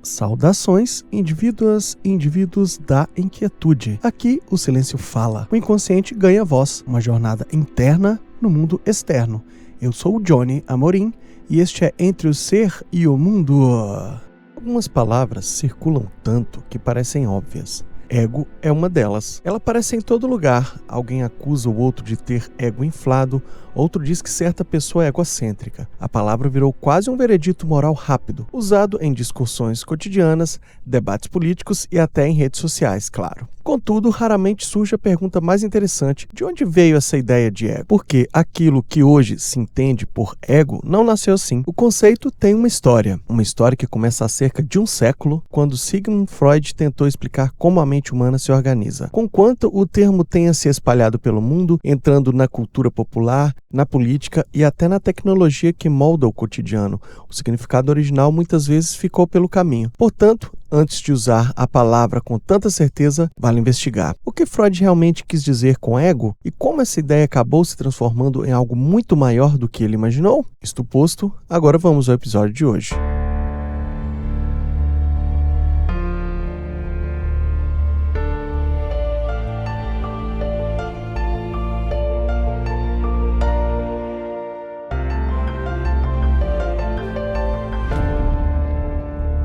Saudações, indivíduas e indivíduos da inquietude. Aqui o silêncio fala, o inconsciente ganha voz, uma jornada interna no mundo externo. Eu sou o Johnny Amorim e este é Entre o Ser e o Mundo. Algumas palavras circulam tanto que parecem óbvias. Ego é uma delas. Ela aparece em todo lugar. Alguém acusa o outro de ter ego inflado, outro diz que certa pessoa é egocêntrica. A palavra virou quase um veredito moral rápido, usado em discussões cotidianas, debates políticos e até em redes sociais, claro. Contudo, raramente surge a pergunta mais interessante: de onde veio essa ideia de ego? Porque aquilo que hoje se entende por ego não nasceu assim. O conceito tem uma história que começa há cerca de um século, quando Sigmund Freud tentou explicar como a mente humana se organiza. Conquanto o termo tenha se espalhado pelo mundo, entrando na cultura popular, na política e até na tecnologia que molda o cotidiano, o significado original muitas vezes ficou pelo caminho. Portanto, antes de usar a palavra com tanta certeza, vale investigar. O que Freud realmente quis dizer com ego e como essa ideia acabou se transformando em algo muito maior do que ele imaginou? Isto posto, agora vamos ao episódio de hoje.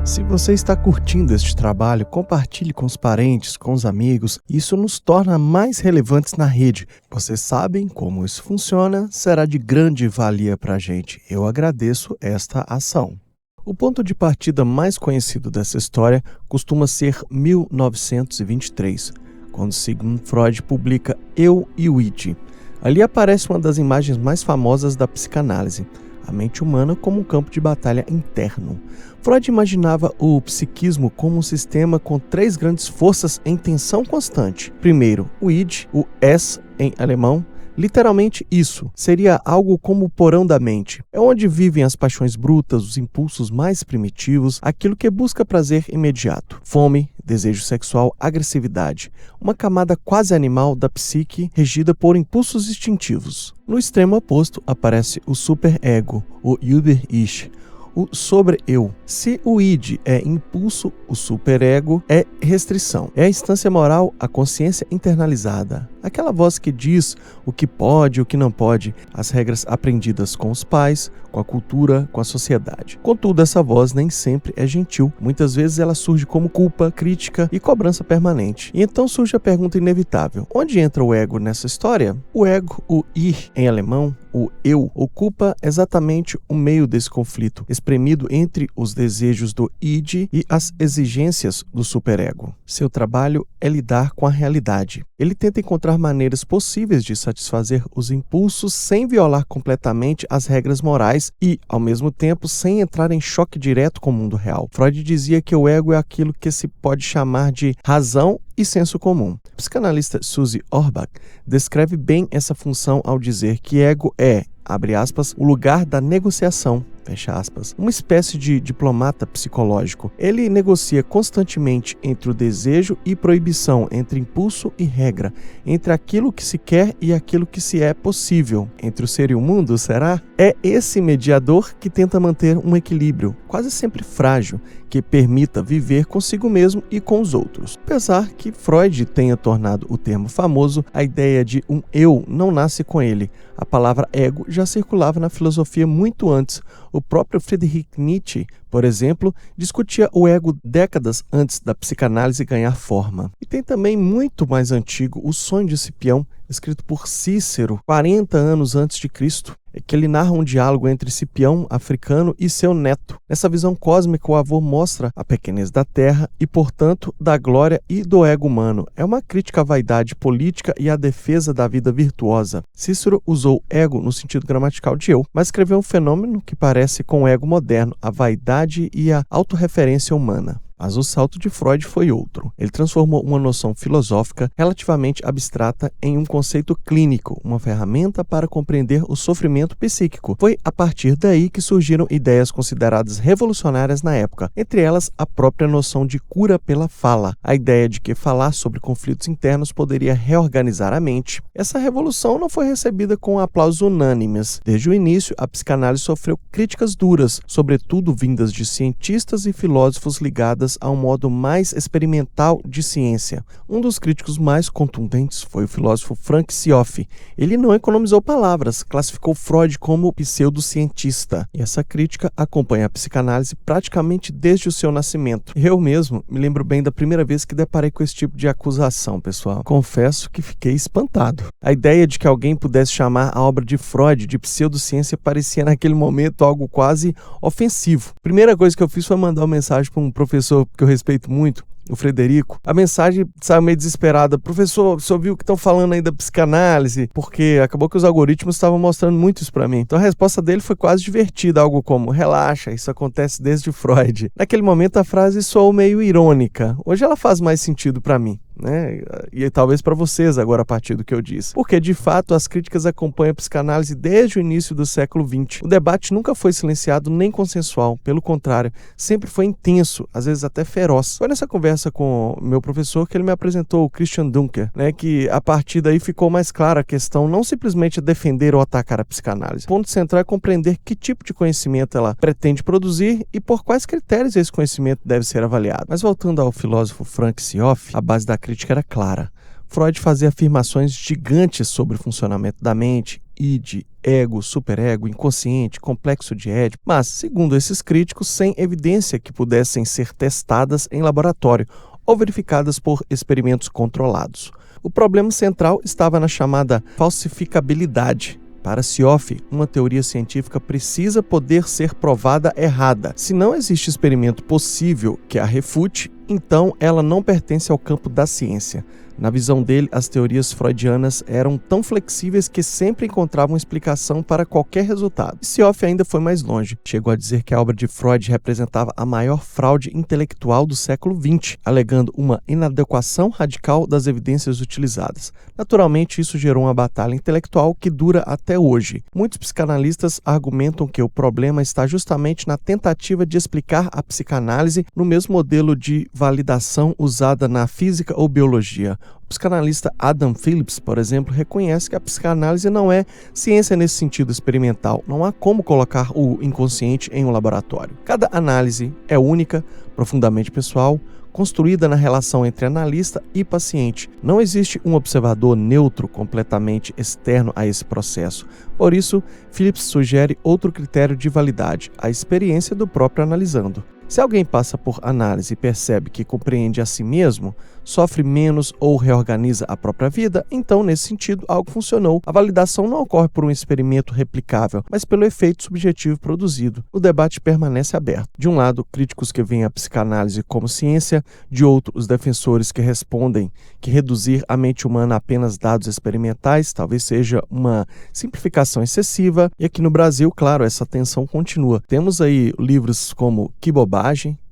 Se você está curtindo este trabalho, compartilhe com os parentes, com os amigos. Isso nos torna mais relevantes na rede. Vocês sabem como isso funciona, será de grande valia para a gente. Eu agradeço esta ação. O ponto de partida mais conhecido dessa história costuma ser 1923, quando Sigmund Freud publica Eu e o Id. Ali aparece uma das imagens mais famosas da psicanálise: a mente humana como um campo de batalha interno. Freud imaginava o psiquismo como um sistema com três grandes forças em tensão constante. Primeiro, o id, o es em alemão. Literalmente isso, seria algo como o porão da mente. É onde vivem as paixões brutas, os impulsos mais primitivos, aquilo que busca prazer imediato. Fome, desejo sexual, agressividade. Uma camada quase animal da psique regida por impulsos instintivos. No extremo oposto aparece o superego, o Über-Ich, o sobre-eu. Se o id é impulso, o superego é restrição. É a instância moral, a consciência internalizada. Aquela voz que diz o que pode e o que não pode, as regras aprendidas com os pais, com a cultura, com a sociedade. Contudo, essa voz nem sempre é gentil. Muitas vezes ela surge como culpa, crítica e cobrança permanente. E então surge a pergunta inevitável: onde entra o ego nessa história? O ego, o ich em alemão, o eu, ocupa exatamente o meio desse conflito, espremido entre os desejos do id e as exigências do superego. Seu trabalho é lidar com a realidade. Ele tenta encontrar maneiras possíveis de satisfazer os impulsos sem violar completamente as regras morais e, ao mesmo tempo, sem entrar em choque direto com o mundo real. Freud dizia que o ego é aquilo que se pode chamar de razão e senso comum. A psicanalista Susie Orbach descreve bem essa função ao dizer que ego é, abre aspas, o lugar da negociação, fecha aspas, uma espécie de diplomata psicológico. Ele negocia constantemente entre o desejo e proibição, entre impulso e regra, entre aquilo que se quer e aquilo que se é possível, entre o ser e o mundo, será? É esse mediador que tenta manter um equilíbrio, quase sempre frágil, que permita viver consigo mesmo e com os outros. Apesar que Freud tenha tornado o termo famoso, a ideia de um eu não nasce com ele. A palavra ego já circulava na filosofia muito antes. O próprio Friedrich Nietzsche, por exemplo, discutia o ego décadas antes da psicanálise ganhar forma. E tem também muito mais antigo O Sonho de Cipião, escrito por Cícero, 40 anos antes de Cristo, que ele narra um diálogo entre Cipião, africano, e seu neto. Nessa visão cósmica, o avô mostra a pequenez da terra e, portanto, da glória e do ego humano. É uma crítica à vaidade política e à defesa da vida virtuosa. Cícero usou ego no sentido gramatical de eu, mas escreveu um fenômeno que parece com o ego moderno, a vaidade e a autorreferência humana. Mas o salto de Freud foi outro. Ele transformou uma noção filosófica relativamente abstrata em um conceito clínico, uma ferramenta para compreender o sofrimento psíquico. Foi a partir daí que surgiram ideias consideradas revolucionárias na época, entre elas a própria noção de cura pela fala, a ideia de que falar sobre conflitos internos poderia reorganizar a mente. Essa revolução não foi recebida com aplausos unânimes. Desde o início, a psicanálise sofreu críticas duras, sobretudo vindas de cientistas e filósofos ligadas a um modo mais experimental de ciência. Um dos críticos mais contundentes foi o filósofo Frank Seoff. Ele não economizou palavras, classificou Freud como pseudocientista. E essa crítica acompanha a psicanálise praticamente desde o seu nascimento. Eu mesmo me lembro bem da primeira vez que deparei com esse tipo de acusação, pessoal. Confesso que fiquei espantado. A ideia de que alguém pudesse chamar a obra de Freud de pseudociência parecia naquele momento algo quase ofensivo. A primeira coisa que eu fiz foi mandar uma mensagem para um professor que eu respeito muito, o Frederico. A mensagem saiu meio desesperada: professor, o senhor viu o que estão falando aí da psicanálise? Porque acabou que os algoritmos estavam mostrando muito isso para mim. Então a resposta dele foi quase divertida, algo como: relaxa, isso acontece desde Freud. Naquele momento a frase soou meio irônica. Hoje ela faz mais sentido para mim, né? E talvez para vocês agora a partir do que eu disse. Porque, de fato, as críticas acompanham a psicanálise desde o início do século XX. O debate nunca foi silenciado nem consensual. Pelo contrário, sempre foi intenso, às vezes até feroz. Foi nessa conversa com o meu professor que ele me apresentou o Christian Dunker, né? Que a partir daí ficou mais clara a questão, não simplesmente defender ou atacar a psicanálise. O ponto central é compreender que tipo de conhecimento ela pretende produzir e por quais critérios esse conhecimento deve ser avaliado. Mas voltando ao filósofo Frank Seoff, a base da crítica era clara. Freud fazia afirmações gigantes sobre o funcionamento da mente, id, ego, superego, inconsciente, complexo de Édipo, mas, segundo esses críticos, sem evidência que pudessem ser testadas em laboratório ou verificadas por experimentos controlados. O problema central estava na chamada falsificabilidade. Para Seoff, uma teoria científica precisa poder ser provada errada. Se não existe experimento possível que a refute, então ela não pertence ao campo da ciência. Na visão dele, as teorias freudianas eram tão flexíveis que sempre encontravam explicação para qualquer resultado. E Seoff ainda foi mais longe. Chegou a dizer que a obra de Freud representava a maior fraude intelectual do século XX, alegando uma inadequação radical das evidências utilizadas. Naturalmente, isso gerou uma batalha intelectual que dura até hoje. Muitos psicanalistas argumentam que o problema está justamente na tentativa de explicar a psicanálise no mesmo modelo de validação usada na física ou biologia. O psicanalista Adam Phillips, por exemplo, reconhece que a psicanálise não é ciência nesse sentido experimental. Não há como colocar o inconsciente em um laboratório. Cada análise é única, profundamente pessoal, construída na relação entre analista e paciente. Não existe um observador neutro completamente externo a esse processo. Por isso, Phillips sugere outro critério de validade, a experiência do próprio analisando. Se alguém passa por análise e percebe que compreende a si mesmo, sofre menos ou reorganiza a própria vida, então, nesse sentido, algo funcionou. A validação não ocorre por um experimento replicável, mas pelo efeito subjetivo produzido. O debate permanece aberto. De um lado, críticos que veem a psicanálise como ciência, de outro, os defensores que respondem que reduzir a mente humana a apenas dados experimentais talvez seja uma simplificação excessiva. E aqui no Brasil, claro, essa tensão continua. Temos aí livros como Que Bobagem,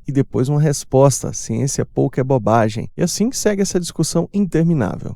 e depois uma resposta: ciência pouco é bobagem. E assim segue essa discussão interminável.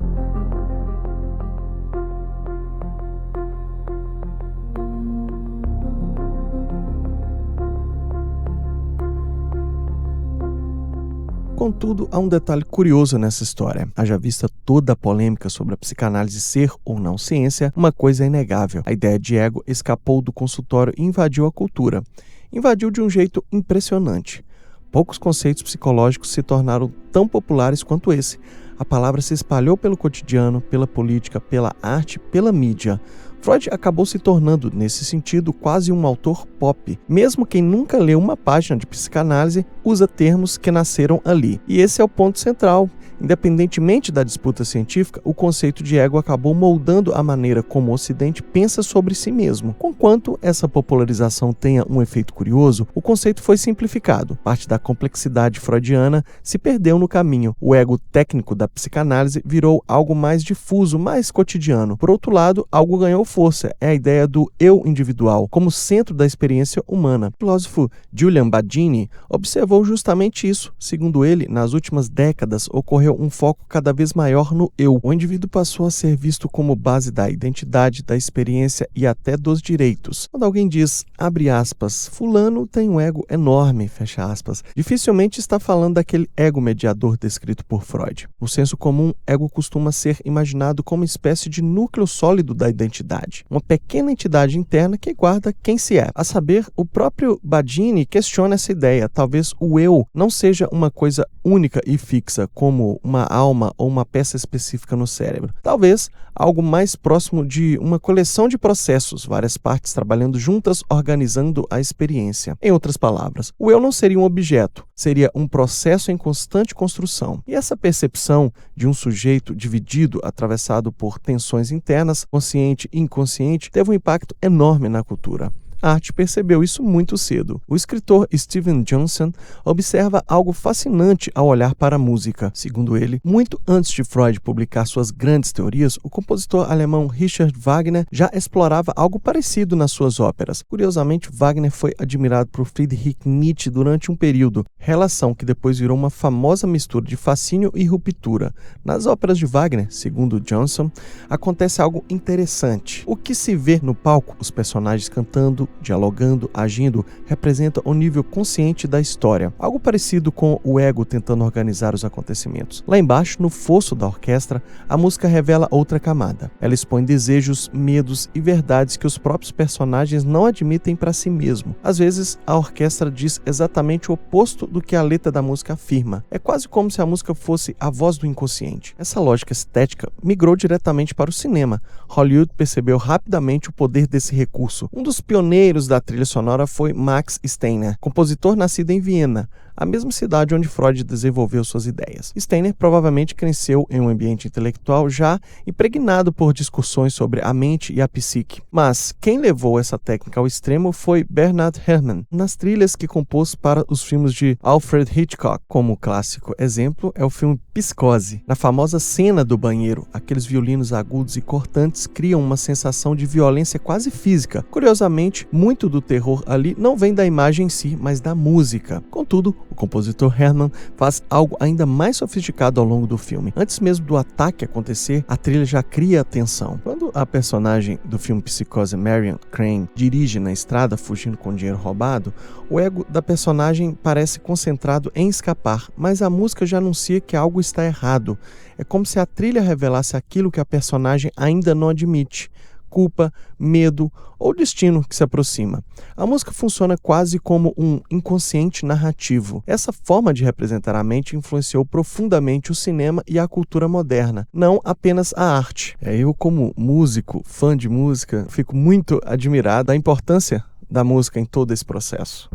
Contudo, há um detalhe curioso nessa história. Haja vista toda a polêmica sobre a psicanálise ser ou não ciência, uma coisa é inegável: a ideia de ego escapou do consultório e invadiu a cultura. Invadiu de um jeito impressionante. Poucos conceitos psicológicos se tornaram tão populares quanto esse. A palavra se espalhou pelo cotidiano, pela política, pela arte, pela mídia. Freud acabou se tornando, nesse sentido, quase um autor pop. Mesmo quem nunca leu uma página de psicanálise usa termos que nasceram ali. E esse é o ponto central. Independentemente da disputa científica, o conceito de ego acabou moldando a maneira como o Ocidente pensa sobre si mesmo. Conquanto essa popularização tenha um efeito curioso, o conceito foi simplificado. Parte da complexidade freudiana se perdeu no caminho. O ego técnico da psicanálise virou algo mais difuso, mais cotidiano. Por outro lado, algo ganhou força, é a ideia do eu individual, como centro da experiência humana. O filósofo Julian Badini observou justamente isso. Segundo ele, nas últimas décadas ocorreu um foco cada vez maior no eu. O indivíduo passou a ser visto como base da identidade, da experiência e até dos direitos. Quando alguém diz, abre aspas, fulano tem um ego enorme, fecha aspas, dificilmente está falando daquele ego mediador descrito por Freud. No senso comum, ego costuma ser imaginado como uma espécie de núcleo sólido da identidade, uma pequena entidade interna que guarda quem se é. A saber, o próprio Badini questiona essa ideia. Talvez o eu não seja uma coisa única e fixa, como uma alma ou uma peça específica no cérebro. Talvez algo mais próximo de uma coleção de processos, várias partes trabalhando juntas, organizando a experiência. Em outras palavras, o eu não seria um objeto, seria um processo em constante construção. E essa percepção de um sujeito dividido, atravessado por tensões internas, consciente e inconsciente, teve um impacto enorme na cultura. A arte percebeu isso muito cedo. O escritor Steven Johnson observa algo fascinante ao olhar para a música. Segundo ele, muito antes de Freud publicar suas grandes teorias, o compositor alemão Richard Wagner já explorava algo parecido nas suas óperas. Curiosamente, Wagner foi admirado por Friedrich Nietzsche durante um período, relação que depois virou uma famosa mistura de fascínio e ruptura. Nas óperas de Wagner, segundo Johnson, acontece algo interessante. O que se vê no palco, os personagens cantando, dialogando, agindo, representa o nível consciente da história. Algo parecido com o ego tentando organizar os acontecimentos. Lá embaixo, no fosso da orquestra, a música revela outra camada. Ela expõe desejos, medos e verdades que os próprios personagens não admitem para si mesmo. Às vezes, a orquestra diz exatamente o oposto do que a letra da música afirma. É quase como se a música fosse a voz do inconsciente. Essa lógica estética migrou diretamente para o cinema. Hollywood percebeu rapidamente o poder desse recurso. Um dos pioneiros da trilha sonora foi Max Steiner, compositor nascido em Viena, a mesma cidade onde Freud desenvolveu suas ideias. Steiner provavelmente cresceu em um ambiente intelectual já impregnado por discussões sobre a mente e a psique. Mas quem levou essa técnica ao extremo foi Bernard Herrmann, nas trilhas que compôs para os filmes de Alfred Hitchcock. Como clássico exemplo é o filme Psicose. Na famosa cena do banheiro, aqueles violinos agudos e cortantes criam uma sensação de violência quase física. Curiosamente, muito do terror ali não vem da imagem em si, mas da música. Contudo, o compositor Herrmann faz algo ainda mais sofisticado ao longo do filme. Antes mesmo do ataque acontecer, a trilha já cria a tensão. Quando a personagem do filme Psicose, Marion Crane, dirige na estrada fugindo com dinheiro roubado, o ego da personagem parece concentrado em escapar, mas a música já anuncia que algo está errado. É como se a trilha revelasse aquilo que a personagem ainda não admite: culpa, medo ou destino que se aproxima. A música funciona quase como um inconsciente narrativo. Essa forma de representar a mente influenciou profundamente o cinema e a cultura moderna, não apenas a arte. Eu, como músico, fã de música, fico muito admirado da importância da música em todo esse processo.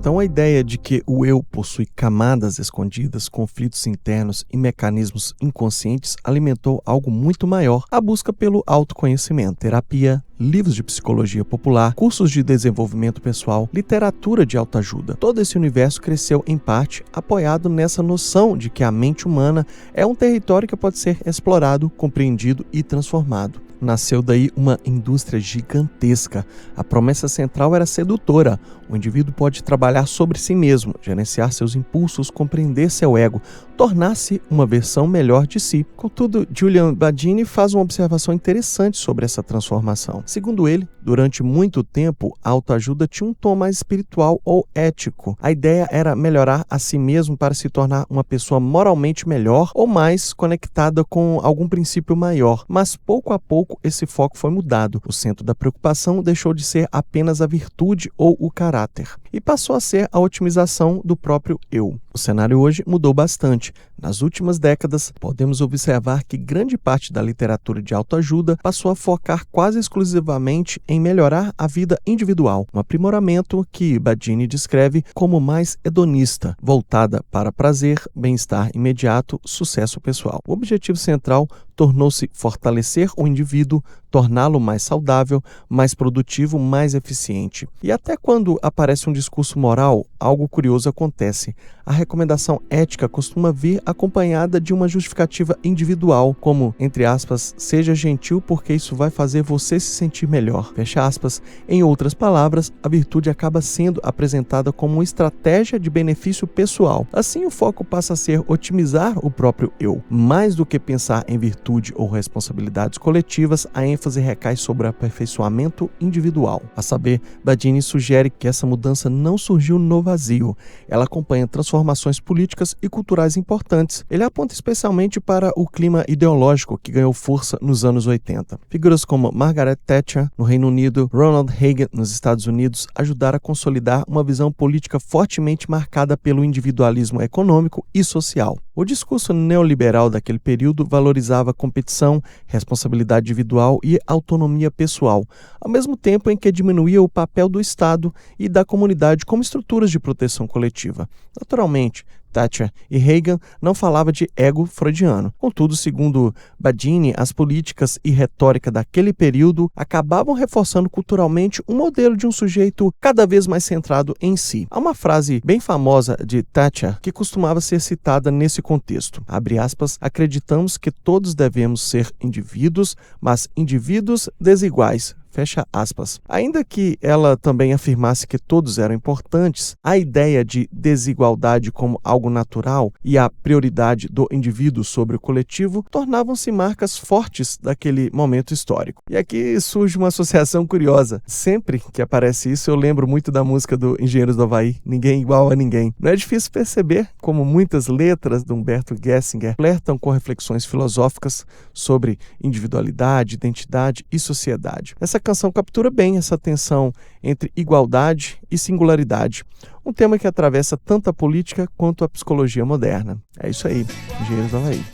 Então, a ideia de que o eu possui camadas escondidas, conflitos internos e mecanismos inconscientes alimentou algo muito maior: a busca pelo autoconhecimento, terapia, livros de psicologia popular, cursos de desenvolvimento pessoal, literatura de autoajuda. Todo esse universo cresceu, em parte, apoiado nessa noção de que a mente humana é um território que pode ser explorado, compreendido e transformado. Nasceu daí uma indústria gigantesca. A promessa central era sedutora. O indivíduo pode trabalhar sobre si mesmo, gerenciar seus impulsos, compreender seu ego, tornar-se uma versão melhor de si. Contudo, Julian Badini faz uma observação interessante sobre essa transformação. Segundo ele, durante muito tempo, a autoajuda tinha um tom mais espiritual ou ético. A ideia era melhorar a si mesmo para se tornar uma pessoa moralmente melhor ou mais conectada com algum princípio maior. Mas pouco a pouco esse foco foi mudado. O centro da preocupação deixou de ser apenas a virtude ou o caráter e passou a ser a otimização do próprio eu. O cenário hoje mudou bastante. Nas últimas décadas, podemos observar que grande parte da literatura de autoajuda passou a focar quase exclusivamente em melhorar a vida individual, um aprimoramento que Badini descreve como mais hedonista, voltada para prazer, bem-estar imediato, sucesso pessoal. O objetivo central tornou-se fortalecer o indivíduo, torná-lo mais saudável, mais produtivo, mais eficiente. E até quando aparece um discurso moral, algo curioso acontece. A recomendação ética costuma vir acompanhada de uma justificativa individual, como, entre aspas, seja gentil porque isso vai fazer você se sentir melhor. Fecha aspas. Em outras palavras, a virtude acaba sendo apresentada como uma estratégia de benefício pessoal. Assim, o foco passa a ser otimizar o próprio eu. Mais do que pensar em virtude ou responsabilidades coletivas, a ênfase recai sobre o aperfeiçoamento individual. A saber, Badini sugere que essa mudança não surgiu no vazio. Ela acompanha transformações políticas e culturais importantes. Ele aponta especialmente para o clima ideológico que ganhou força nos anos 80. Figuras como Margaret Thatcher, no Reino Unido, Ronald Reagan, nos Estados Unidos, ajudaram a consolidar uma visão política fortemente marcada pelo individualismo econômico e social. O discurso neoliberal daquele período valorizava competição, responsabilidade individual e autonomia pessoal, ao mesmo tempo em que diminuía o papel do Estado e da comunidade como estruturas de proteção coletiva. Naturalmente, Thatcher e Reagan não falavam de ego freudiano. Contudo, segundo Badini, as políticas e retórica daquele período acabavam reforçando culturalmente um modelo de um sujeito cada vez mais centrado em si. Há uma frase bem famosa de Thatcher que costumava ser citada nesse contexto. Abre aspas, acreditamos que todos devemos ser indivíduos, mas indivíduos desiguais. Fecha aspas. Ainda que ela também afirmasse que todos eram importantes, a ideia de desigualdade como algo natural e a prioridade do indivíduo sobre o coletivo tornavam-se marcas fortes daquele momento histórico. E aqui surge uma associação curiosa. Sempre que aparece isso, eu lembro muito da música do Engenheiros do Havaí, Ninguém Igual a Ninguém. Não é difícil perceber como muitas letras de Humberto Gessinger flertam com reflexões filosóficas sobre individualidade, identidade e sociedade. Essa canção captura bem essa tensão entre igualdade e singularidade, um tema que atravessa tanto a política quanto a psicologia moderna. É isso aí, Engenheiros do Havaí.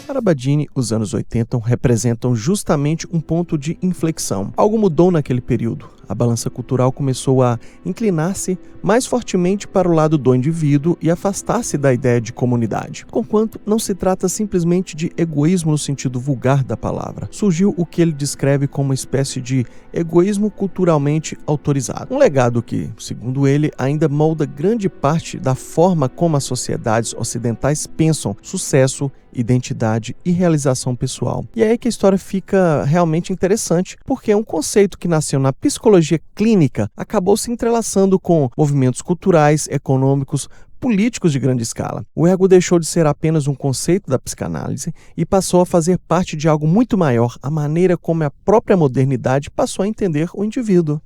Para Badini, os anos 80 representam justamente um ponto de inflexão. Algo mudou naquele período. A balança cultural começou a inclinar-se mais fortemente para o lado do indivíduo e afastar-se da ideia de comunidade. Conquanto não se trata simplesmente de egoísmo no sentido vulgar da palavra. Surgiu o que ele descreve como uma espécie de egoísmo culturalmente autorizado. Um legado que, segundo ele, ainda molda grande parte da forma como as sociedades ocidentais pensam sucesso, identidade e realização pessoal. E é aí que a história fica realmente interessante, porque é um conceito que nasceu na psicologia clínica, acabou se entrelaçando com movimentos culturais, econômicos, políticos de grande escala. O ego deixou de ser apenas um conceito da psicanálise e passou a fazer parte de algo muito maior, a maneira como a própria modernidade passou a entender o indivíduo.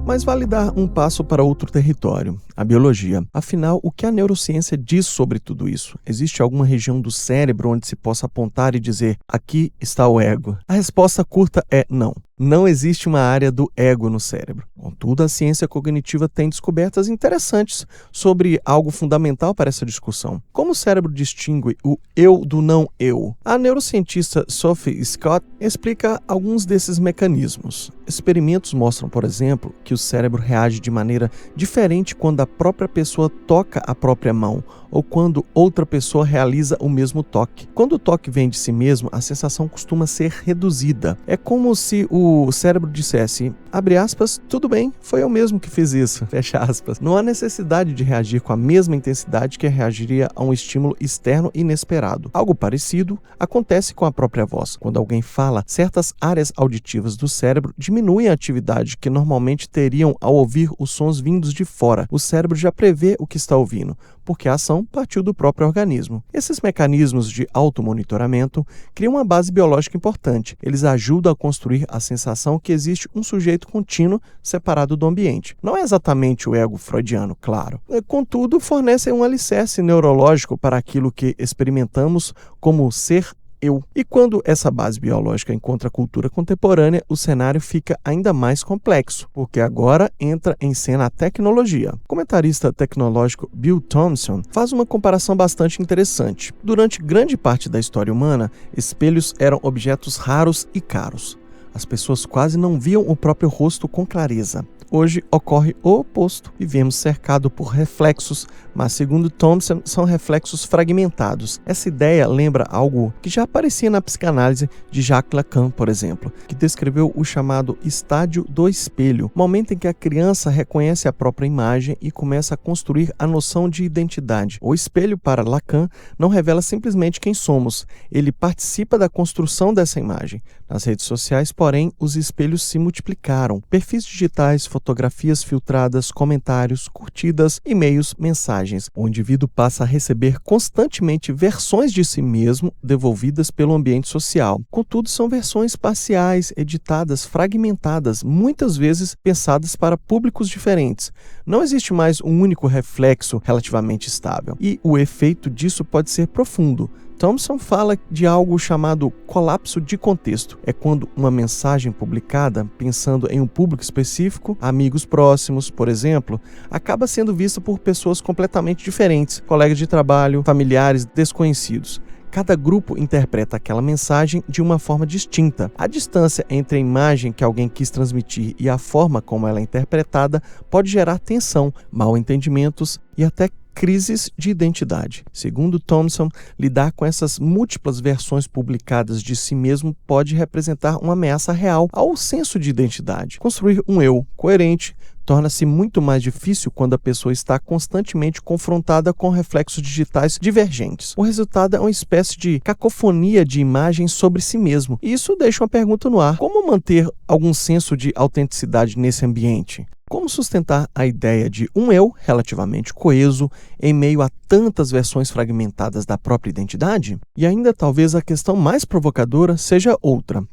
Mas vale dar um passo para outro território, a biologia. Afinal, o que a neurociência diz sobre tudo isso? Existe alguma região do cérebro onde se possa apontar e dizer, aqui está o ego? A resposta curta é não. Não existe uma área do ego no cérebro. Contudo, a ciência cognitiva tem descobertas interessantes sobre algo fundamental para essa discussão. Como o cérebro distingue o eu do não eu? A neurocientista Sophie Scott explica alguns desses mecanismos. Experimentos mostram, por exemplo, que o cérebro reage de maneira diferente quando a própria pessoa toca a própria mão ou quando outra pessoa realiza o mesmo toque. Quando o toque vem de si mesmo, a sensação costuma ser reduzida. É como se o cérebro dissesse, abre aspas, tudo bem, foi eu mesmo que fiz isso, fecha aspas. Não há necessidade de reagir com a mesma intensidade que reagiria a um estímulo externo inesperado. Algo parecido acontece com a própria voz. Quando alguém fala, certas áreas auditivas do cérebro diminuem a atividade que normalmente teriam ao ouvir os sons vindos de fora. O cérebro já prevê o que está ouvindo, porque a ação partiu do próprio organismo. Esses mecanismos de automonitoramento criam uma base biológica importante. Eles ajudam a construir a sensação que existe um sujeito contínuo separado do ambiente. Não é exatamente o ego freudiano, claro. Contudo, fornecem um alicerce neurológico para aquilo que experimentamos como ser eu. E quando essa base biológica encontra a cultura contemporânea, o cenário fica ainda mais complexo, porque agora entra em cena a tecnologia. O comentarista tecnológico Bill Thompson faz uma comparação bastante interessante. Durante grande parte da história humana, espelhos eram objetos raros e caros. As pessoas quase não viam o próprio rosto com clareza. Hoje ocorre o oposto. Vivemos cercado por reflexos, mas segundo Thompson, são reflexos fragmentados. Essa ideia lembra algo que já aparecia na psicanálise de Jacques Lacan, por exemplo, que descreveu o chamado estádio do espelho, momento em que a criança reconhece a própria imagem e começa a construir a noção de identidade. O espelho, para Lacan, não revela simplesmente quem somos, ele participa da construção dessa imagem. Nas redes sociais, porém, os espelhos se multiplicaram. Perfis digitais, fotografias filtradas, comentários, curtidas, e-mails, mensagens. O indivíduo passa a receber constantemente versões de si mesmo devolvidas pelo ambiente social. Contudo, são versões parciais, editadas, fragmentadas, muitas vezes pensadas para públicos diferentes. Não existe mais um único reflexo relativamente estável. E o efeito disso pode ser profundo. Thompson fala de algo chamado colapso de contexto. É quando uma mensagem publicada, pensando em um público específico, amigos próximos, por exemplo, acaba sendo vista por pessoas completamente diferentes, colegas de trabalho, familiares, desconhecidos. Cada grupo interpreta aquela mensagem de uma forma distinta. A distância entre a imagem que alguém quis transmitir e a forma como ela é interpretada pode gerar tensão, mal-entendimentos e até crises de identidade. Segundo Thompson, lidar com essas múltiplas versões publicadas de si mesmo pode representar uma ameaça real ao senso de identidade. Construir um eu coerente torna-se muito mais difícil quando a pessoa está constantemente confrontada com reflexos digitais divergentes. O resultado é uma espécie de cacofonia de imagens sobre si mesmo. E isso deixa uma pergunta no ar: como manter algum senso de autenticidade nesse ambiente? Como sustentar a ideia de um eu relativamente coeso em meio a tantas versões fragmentadas da própria identidade? E ainda talvez a questão mais provocadora seja outra.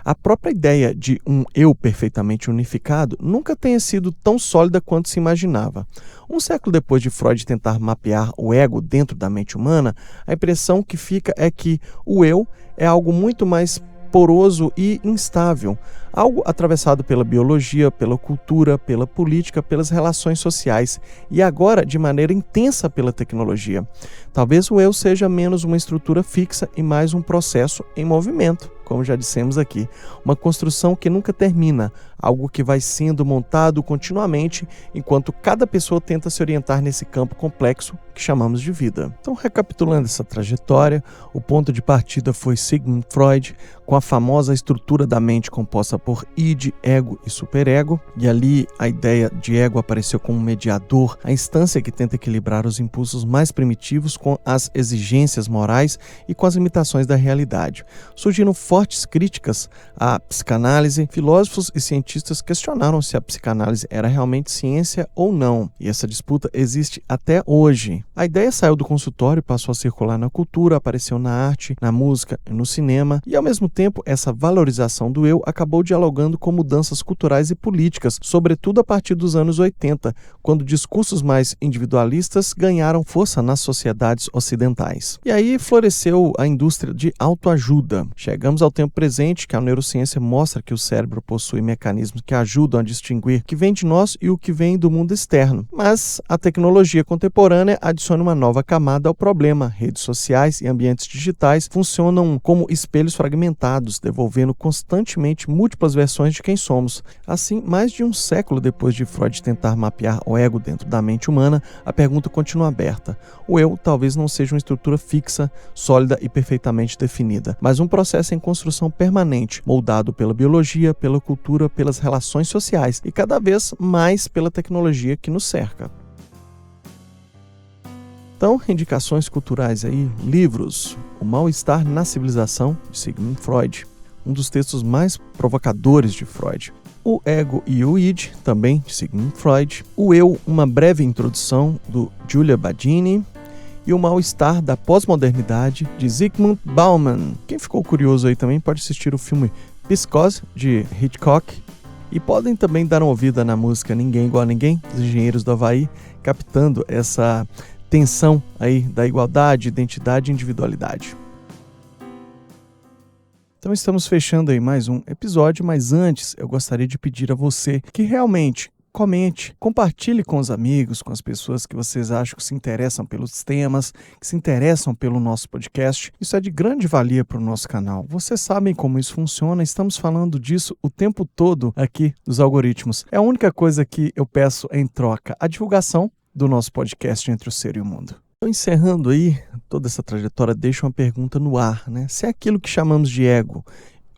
A própria ideia de um eu perfeitamente unificado nunca tenha sido tão sólida quanto se imaginava. Um século depois de Freud tentar mapear o ego dentro da mente humana, a impressão que fica é que o eu é algo muito mais poroso e instável, algo atravessado pela biologia, pela cultura, pela política, pelas relações sociais e agora de maneira intensa pela tecnologia. Talvez o eu seja menos uma estrutura fixa e mais um processo em movimento, como já dissemos aqui, uma construção que nunca termina, algo que vai sendo montado continuamente enquanto cada pessoa tenta se orientar nesse campo complexo que chamamos de vida. Então, recapitulando essa trajetória, o ponto de partida foi Sigmund Freud, com a famosa estrutura da mente composta por id, ego e superego, e ali a ideia de ego apareceu como mediador, a instância que tenta equilibrar os impulsos mais primitivos com as exigências morais e com as limitações da realidade. Surgiram fortes críticas à psicanálise, filósofos e cientistas questionaram se a psicanálise era realmente ciência ou não, e essa disputa existe até hoje. A ideia saiu do consultório e passou a circular na cultura, apareceu na arte, na música e no cinema, e ao mesmo tempo essa valorização do eu acabou dialogando com mudanças culturais e políticas, sobretudo a partir dos anos 80, quando discursos mais individualistas ganharam força nas sociedades ocidentais. E aí floresceu a indústria de autoajuda. Chegamos ao tempo presente, que a neurociência mostra que o cérebro possui mecanismos que ajudam a distinguir o que vem de nós e o que vem do mundo externo. Mas a tecnologia contemporânea adiciona uma nova camada ao problema. Redes sociais e ambientes digitais funcionam como espelhos fragmentados, devolvendo constantemente múltiplas versões de quem somos. Assim, mais de um século depois de Freud tentar mapear o ego dentro da mente humana, a pergunta continua aberta. O eu talvez não seja uma estrutura fixa, sólida e perfeitamente definida, mas um processo em construção permanente, moldado pela biologia, pela cultura, pelas relações sociais e cada vez mais pela tecnologia que nos cerca. Então, indicações culturais aí, livros: O Mal-Estar na Civilização, de Sigmund Freud, um dos textos mais provocadores de Freud. O Ego e o Id, também de Sigmund Freud. O Eu, Uma Breve Introdução, do Giulio Badini. E O Mal-Estar da Pós-Modernidade, de Zygmunt Bauman. Quem ficou curioso aí também pode assistir o filme Psicose, de Hitchcock. E podem também dar uma ouvida na música Ninguém Igual a Ninguém, dos Engenheiros do Havaí, captando essa tensão aí da igualdade, identidade e individualidade. Então estamos fechando aí mais um episódio, mas antes eu gostaria de pedir a você que realmente comente, compartilhe com os amigos, com as pessoas que vocês acham que se interessam pelos temas, que se interessam pelo nosso podcast. Isso é de grande valia para o nosso canal. Vocês sabem como isso funciona, estamos falando disso o tempo todo aqui dos algoritmos. É a única coisa que eu peço em troca, a divulgação do nosso podcast Entre o Ser e o Mundo. Então, encerrando aí toda essa trajetória, deixo uma pergunta no ar, né? Se é aquilo que chamamos de ego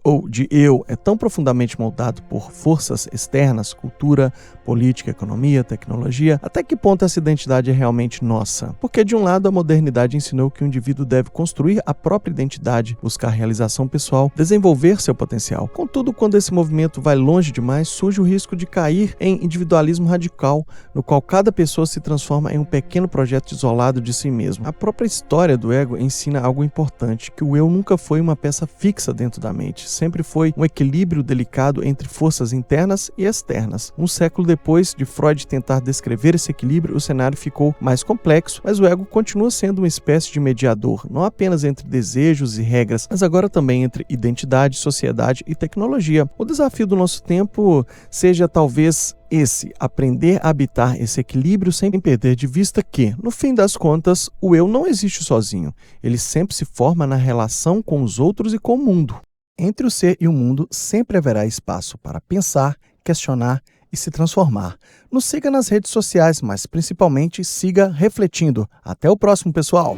ou de eu é tão profundamente moldado por forças externas, cultura, política, economia, tecnologia, até que ponto essa identidade é realmente nossa? Porque de um lado a modernidade ensinou que o indivíduo deve construir a própria identidade, buscar realização pessoal, desenvolver seu potencial. Contudo, quando esse movimento vai longe demais, surge o risco de cair em individualismo radical, no qual cada pessoa se transforma em um pequeno projeto isolado de si mesmo. A própria história do ego ensina algo importante, que o eu nunca foi uma peça fixa dentro da mente, sempre foi um equilíbrio delicado entre forças internas e externas. Um século depois de Freud tentar descrever esse equilíbrio, o cenário ficou mais complexo, mas o ego continua sendo uma espécie de mediador, não apenas entre desejos e regras, mas agora também entre identidade, sociedade e tecnologia. O desafio do nosso tempo seja talvez esse, aprender a habitar esse equilíbrio sem perder de vista que, no fim das contas, o eu não existe sozinho. Ele sempre se forma na relação com os outros e com o mundo. Entre o ser e o mundo sempre haverá espaço para pensar, questionar e se transformar. Nos siga nas redes sociais, mas principalmente siga refletindo. Até o próximo, pessoal!